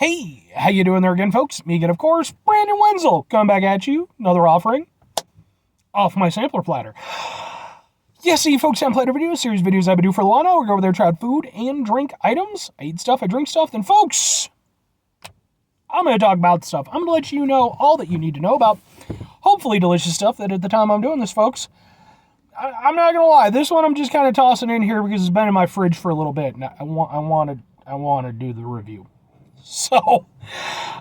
Hey, how you doing there again, folks? Me again, of course, Brandon Wenzel, coming back at you. Another offering off my sampler platter. Yes, see, folks, on Platter videos, series videos I've been doing for a while now. We go over there, try out food and drink items. I eat stuff, I drink stuff. Then, folks, I'm going to talk about stuff. I'm going to let you know all that you need to know about hopefully delicious stuff that at the time I'm doing this, folks. I'm not going to lie. This one I'm just kind of tossing in here because it's been in my fridge for a little bit. And I want to do the review. So,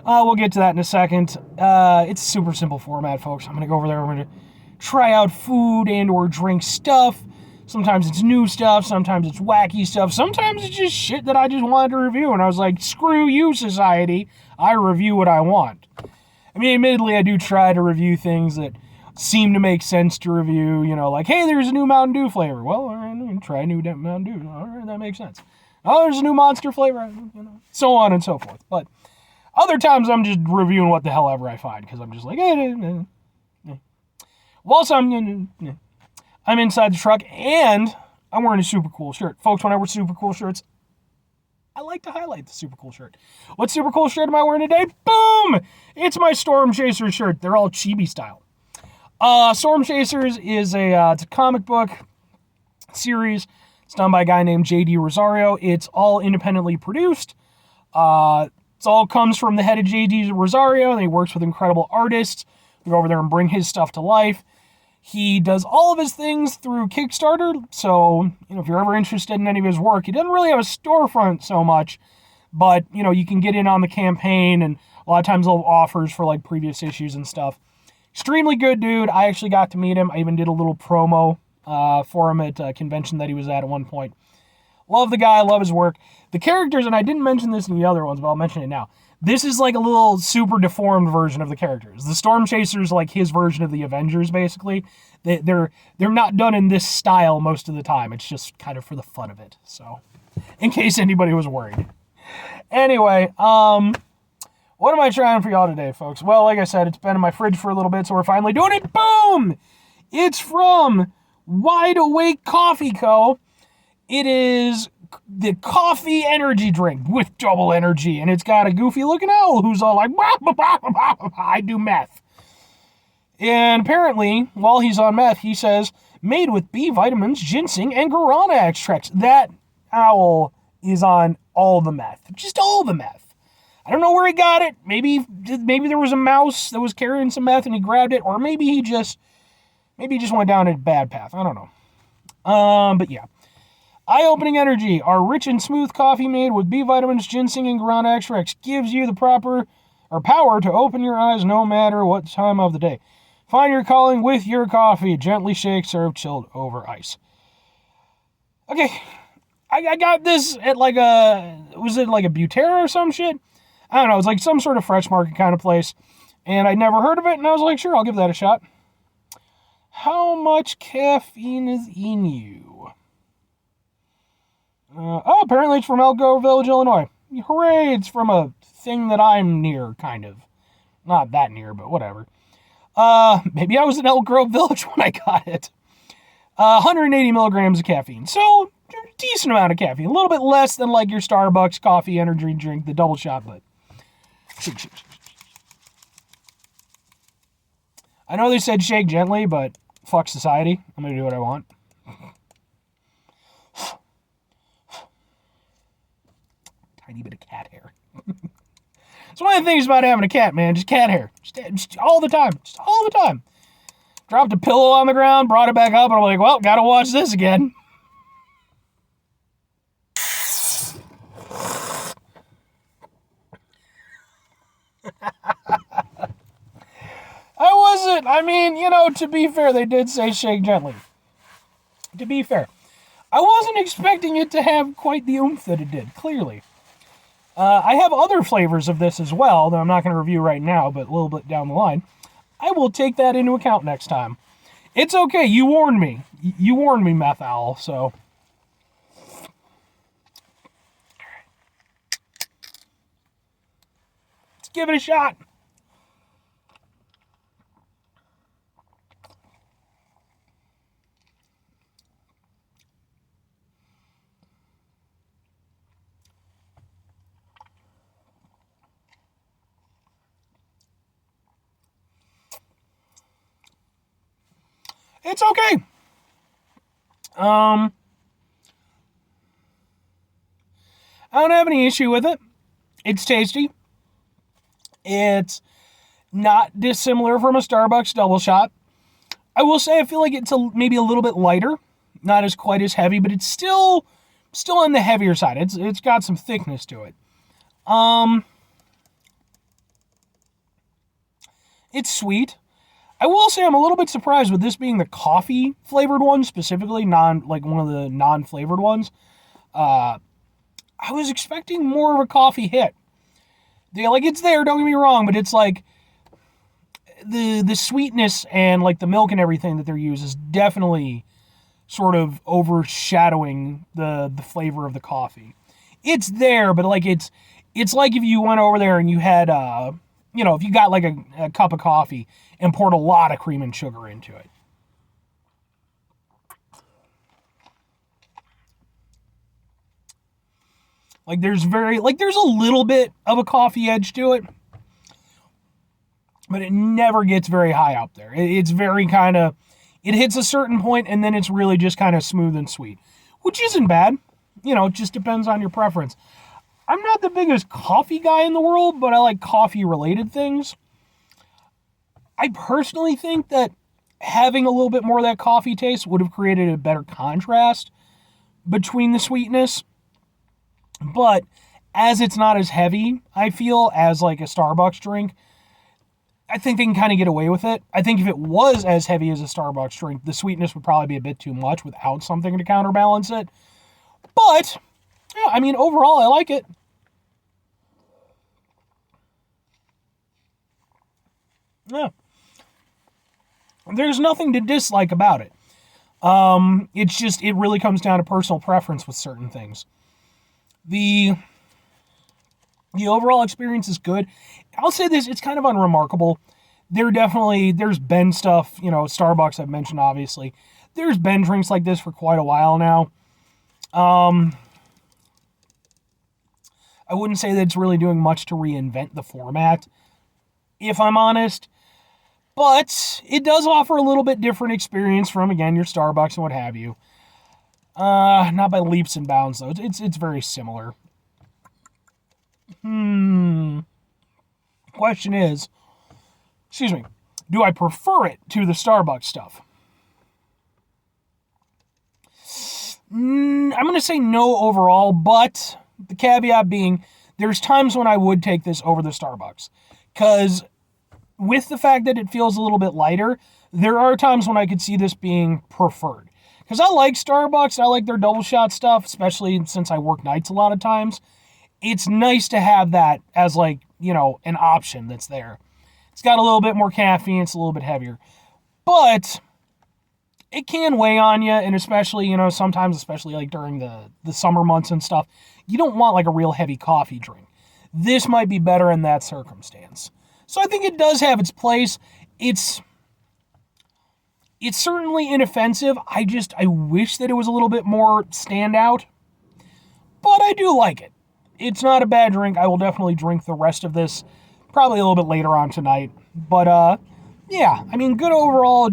we'll get to that in a second. It's a super simple format, folks. I'm going to go over there. We're going to try out food and or drink stuff. Sometimes it's new stuff. Sometimes it's wacky stuff. Sometimes it's just shit that I just wanted to review. And I was like, screw you, society. I review what I want. I mean, admittedly, I do try to review things that seem to make sense to review. You know, like, hey, there's a new Mountain Dew flavor. Well, all right, try a new Mountain Dew. All right, that makes sense. Oh, there's a new Monster flavor, you know, so on and so forth. But other times I'm just reviewing what the hell ever I find because I'm just like, Whilst I'm inside the truck and I'm wearing a super cool shirt. Folks, when I wear super cool shirts, I like to highlight the super cool shirt. What super cool shirt am I wearing today? Boom! It's my Storm Chasers shirt. They're all chibi style. Storm Chasers is it's a comic book series. It's done by a guy named J.D. Rosario. It's all independently produced. It all comes from the head of J.D. Rosario, and he works with incredible artists to go over there and bring his stuff to life. He does all of his things through Kickstarter, so if you're ever interested in any of his work, he doesn't really have a storefront so much, but you can get in on the campaign, and a lot of times they'll have offers for like previous issues and stuff. Extremely good dude. I actually got to meet him. I even did a little promo for him at a convention that he was at one point. Love the guy, love his work. The characters, and I didn't mention this in the other ones, but I'll mention it now. This is like a little super deformed version of the characters. The Storm Chasers, like his version of the Avengers, basically. They're not done in this style most of the time. It's just kind of for the fun of it. So, in case anybody was worried. Anyway, what am I trying for y'all today, folks? Well, like I said, it's been in my fridge for a little bit, so we're finally doing it. Boom! It's from Wide Awake Coffee Co. It is the coffee energy drink with double energy, and it's got a goofy looking owl who's all like, bah, bah, bah, bah, bah, bah, I do meth. And apparently, while he's on meth, he says, made with B vitamins, ginseng, and guarana extracts. That owl is on all the meth. Just all the meth. I don't know where he got it. Maybe there was a mouse that was carrying some meth and he grabbed it, or maybe he just went down a bad path. I don't know. But yeah. Eye-opening energy. Our rich and smooth coffee made with B vitamins, ginseng, and guarana extracts gives you the power to open your eyes no matter what time of the day. Find your calling with your coffee. Gently shake, serve chilled over ice. Okay. I got this at was it like a Butera or some shit? I don't know. It's like some sort of fresh market kind of place. And I'd never heard of it, and I was like, sure, I'll give that a shot. How much caffeine is in you? Apparently it's from Elk Grove Village, Illinois. Hooray, it's from a thing that I'm near, kind of. Not that near, but whatever. Maybe I was in Elk Grove Village when I got it. 180 milligrams of caffeine. So, decent amount of caffeine. A little bit less than like your Starbucks coffee energy drink, the double shot, but... I know they said shake gently, but fuck society. I'm gonna do what I want. Tiny bit of cat hair. It's one of the things about having a cat, man. Just cat hair. Just all the time. Just all the time. Dropped a pillow on the ground, brought it back up, and I'm like, well, gotta watch this again. To be fair, they did say shake gently. To be fair. I wasn't expecting it to have quite the oomph that it did, clearly. I have other flavors of this as well that I'm not going to review right now, but a little bit down the line. I will take that into account next time. It's okay, you warned me. You warned me, Meth Owl, so... Let's give it a shot. It's okay. I don't have any issue with it. It's tasty. It's not dissimilar from a Starbucks double shot. I will say I feel like it's maybe a little bit lighter, not as quite as heavy, but it's still on the heavier side. It's got some thickness to it. It's sweet. I will say I'm a little bit surprised with this being the coffee flavored one, specifically one of the non-flavored ones. I was expecting more of a coffee hit. It's there, don't get me wrong, but it's like the sweetness and like the milk and everything that they're using is definitely sort of overshadowing the flavor of the coffee. It's there, but like it's like if you went over there and you had if you got like a cup of coffee and poured a lot of cream and sugar into it. There's a little bit of a coffee edge to it, but it never gets very high up there. It's very kind of, it hits a certain point and then it's really just kind of smooth and sweet, which isn't bad. It just depends on your preference. I'm not the biggest coffee guy in the world, but I like coffee related things. I personally think that having a little bit more of that coffee taste would have created a better contrast between the sweetness. But as it's not as heavy, I feel, as like a Starbucks drink, I think they can kind of get away with it. I think if it was as heavy as a Starbucks drink, the sweetness would probably be a bit too much without something to counterbalance it. But, yeah, I mean, overall, I like it. Yeah. There's nothing to dislike about it. It's just, it really comes down to personal preference with certain things. The overall experience is good. I'll say this, it's kind of unremarkable. There's been stuff, Starbucks I've mentioned, obviously. There's been drinks like this for quite a while now. I wouldn't say that it's really doing much to reinvent the format, if I'm honest. But it does offer a little bit different experience from, again, your Starbucks and what have you. Not by leaps and bounds, though. It's very similar. Question is, do I prefer it to the Starbucks stuff? I'm going to say no overall, but the caveat being, there's times when I would take this over the Starbucks. Because with the fact that it feels a little bit lighter, there are times when I could see this being preferred. Because I like Starbucks, I like their double shot stuff, especially since I work nights a lot of times. It's nice to have that as an option that's there. It's got a little bit more caffeine, it's a little bit heavier. But it can weigh on you, and especially, sometimes, especially like during the summer months and stuff, you don't want like a real heavy coffee drink. This might be better in that circumstance. So I think it does have its place. It's certainly inoffensive. I wish that it was a little bit more standout. But I do like it. It's not a bad drink. I will definitely drink the rest of this probably a little bit later on tonight. But, yeah, I mean, good overall.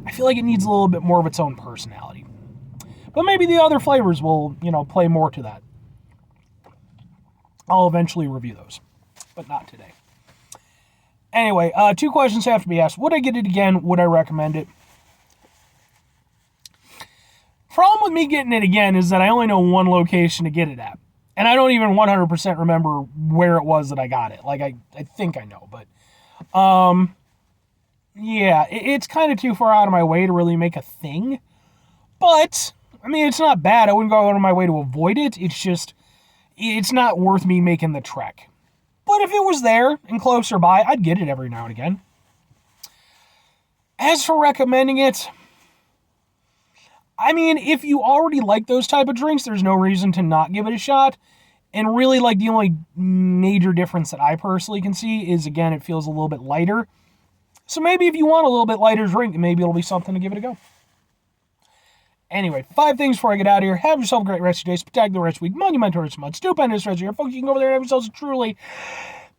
I feel like it needs a little bit more of its own personality. But maybe the other flavors will, play more to that. I'll eventually review those, but not today. Anyway, 2 questions have to be asked. Would I get it again? Would I recommend it? Problem with me getting it again is that I only know one location to get it at. And I don't even 100% remember where it was that I got it. I think I know, but yeah, it's kind of too far out of my way to really make a thing. But, I mean, it's not bad. I wouldn't go out of my way to avoid it. It's not worth me making the trek. But if it was there and closer by, I'd get it every now and again. As for recommending it, I mean, if you already like those type of drinks, there's no reason to not give it a shot. And really, the only major difference that I personally can see is, again, it feels a little bit lighter. So maybe if you want a little bit lighter drink, maybe it'll be something to give it a go. Anyway, 5 things before I get out of here. Have yourself a great rest of your day. Spectacular rest of the week. Monumental rest of the month. Stupendous rest of your year. Folks, you can go over there and have yourselves a truly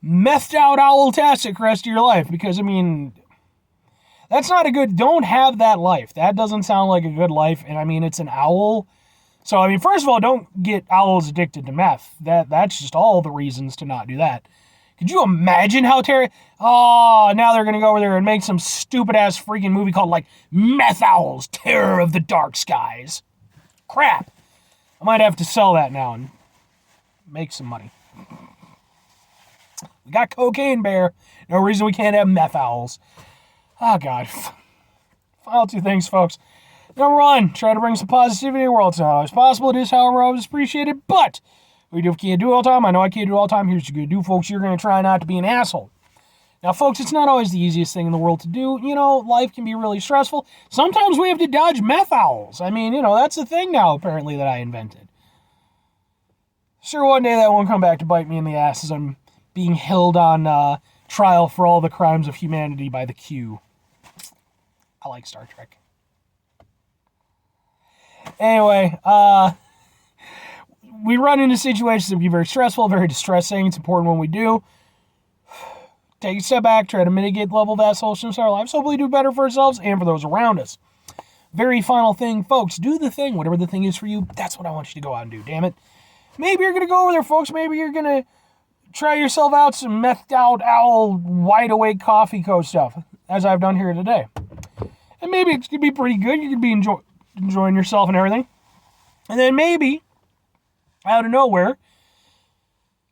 methed out owl-tastic rest of your life. Because, I mean, That's not a good, don't have that life. That doesn't sound like a good life. And I mean, it's an owl. So, I mean, first of all, don't get owls addicted to meth. That's just all the reasons to not do that. Could you imagine how Oh, now they're going to go over there and make some stupid-ass freaking movie called, like, Meth Owls, Terror of the Dark Skies. Crap. I might have to sell that now and make some money. We got Cocaine Bear. No reason we can't have Meth Owls. Oh, God. Final two things, folks. Number one, try to bring some positivity in the world. It's not always possible. It is, however, always appreciated. But we can't do it all the time. I know I can't do it all the time. Here's what you're going to do, folks. You're going to try not to be an asshole. Now, folks, it's not always the easiest thing in the world to do. You know, life can be really stressful. Sometimes we have to dodge meth owls. I mean, you know, that's a thing now, apparently, that I invented. Sure, one day that won't come back to bite me in the ass as I'm being held on trial for all the crimes of humanity by the Q. I like Star Trek. Anyway, we run into situations that can be very stressful, very distressing. It's important when we do. Take a step back, try to mitigate the level of assholishness in our lives, hopefully do better for ourselves and for those around us. Very final thing, folks, do the thing, whatever the thing is for you, that's what I want you to go out and do, damn it. Maybe you're going to go over there, folks, maybe you're going to try yourself out some methed out owl wide awake coffee co stuff, as I've done here today. And maybe it's going to be pretty good, you could be enjoying yourself and everything. And then maybe, out of nowhere,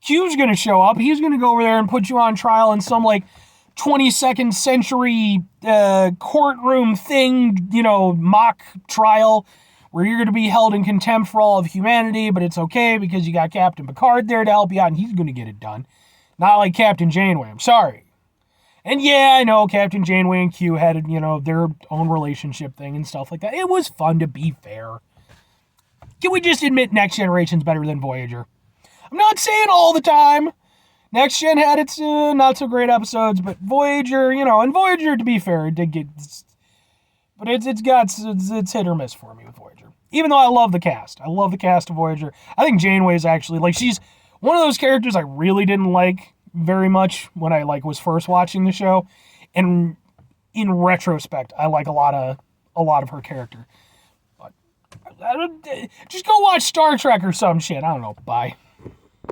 Q's going to show up. He's going to go over there and put you on trial in some, like, 22nd century courtroom thing, you know, mock trial where you're going to be held in contempt for all of humanity, but it's okay because you got Captain Picard there to help you out, and he's going to get it done. Not like Captain Janeway. I'm sorry. And yeah, I know Captain Janeway and Q had, you know, their own relationship thing and stuff like that. It was fun, to be fair. Can we just admit Next Generation's better than Voyager? I'm not saying all the time. Next Gen had its not so great episodes, but Voyager, you know, and Voyager, to be fair, it did get, but it's hit or miss for me with Voyager. Even though I love the cast. I love the cast of Voyager. I think Janeway is actually, like, she's one of those characters I really didn't like very much when I, like, was first watching the show. And in retrospect, I like a lot of her character. But just go watch Star Trek or some shit. I don't know. Bye.